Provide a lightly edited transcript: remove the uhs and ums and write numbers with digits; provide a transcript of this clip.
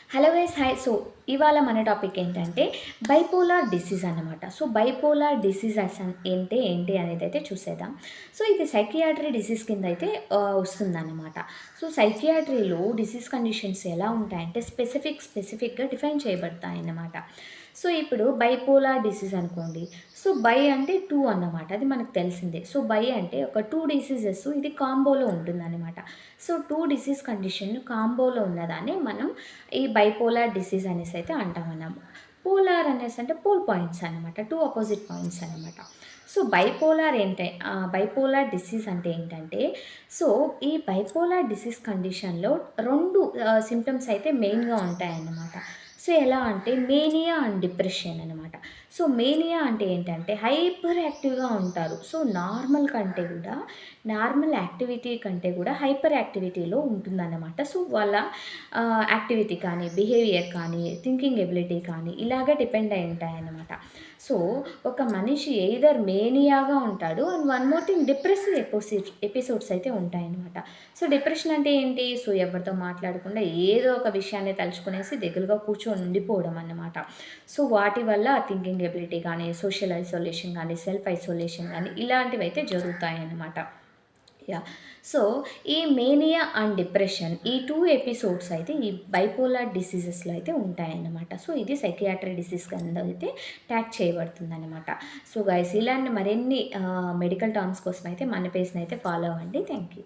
Hello guys hi. So ఇవాళ మన topic ఏంటంటే బైపోలార్ డిసీజ్ అన్నమాట. సో బైపోలార్ డిసీజ్ ఏంటి ఏంటి అనేది అయితే చూసేద్దాం. సో ఇది సైకియాట్రీ డిసీజ్ కింద అయితే వస్తుందన్నమాట. సో సైకియాట్రీలో డిసీజ్ కండిషన్స్ ఎలా ఉంటాయంటే స్పెసిఫిక్గా డిఫైన్ చేయబడతాయన్నమాట. సో ఇప్పుడు బైపోలార్ డిసీజ్ అనుకోండి. సో బై అంటే 2 అన్నమాట. అది మనకు తెలిసిందే. సో బై అంటే ఒక 2 డిసీజెస్ ఇది కాంబోలో ఉంటుందన్నమాట. సో 2 డిసీజ్ కండిషన్ కాంబోలో ఉన్నదాన్ని మనం ఈ బైపోలార్ డిసీజ్ అనేసి అయితే అంటామన్నాము. పోలార్ అనేసి అంటే పోల్ పాయింట్స్ అనమాట. 2 అపోజిట్ పాయింట్స్ అనమాట. సో బైపోలార్ డిసీజ్ అంటే ఏంటంటే, సో ఈ బైపోలార్ డిసీజ్ కండిషన్‌లో 2 సింప్టమ్స్ అయితే మెయిన్‌గా ఉంటాయన్నమాట. సో ఎలా అంటే మేనియా అండ్ డిప్రెషన్ అనమాట. సో మేనియా అంటే ఏంటంటే హైపర్ యాక్టివ్‌గా ఉంటారు. సో నార్మల్ యాక్టివిటీ కంటే కూడా హైపర్ యాక్టివిటీలో ఉంటుందన్నమాట. సో వాళ్ళ యాక్టివిటీ కానీ, బిహేవియర్ కానీ, థింకింగ్ ఎబిలిటీ కానీ ఇలాగ డిపెండ్ అయి ఉంటాయన్నమాట. సో ఒక మనిషి ఎయిదర్ మేనియాగా ఉంటాడు and one more thing depressive episodes అయితే ఉంటాయన్నమాట. సో డిప్రెషన్ అంటే ఏంటి? సో ఎవరితో మాట్లాడకుండా ఏదో ఒక విషయాన్ని తలుచుకునేసి దిగులుగా కూర్చొని ఉండిపోవడం అన్నమాట. సో వాటి వల్ల థింకింగ్ ఎబిలిటీ కానీ, సోషల్ ఐసోలేషన్ కానీ, సెల్ఫ్ ఐసోలేషన్ కానీ ఇలాంటివి అయితే జరుగుతాయన్నమాట. యాహ్! సో ఈ మేనియా అండ్ డిప్రెషన్ ఈ 2 ఎపిసోడ్స్ అయితే ఈ బైపోలార్ డిసీజెస్‌లో అయితే ఉంటాయన్నమాట. సో ఇది సైకియాట్రీ డిసీజ్ కింద అయితే ట్యాగ్ చేయబడుతుందన్నమాట. సో గైస్ ఇలాంటి మరిన్ని మెడికల్ టర్మ్స్ కోసం అయితే మన పేజ్‌ని అయితే ఫాలో అవ్వండి. Thank you.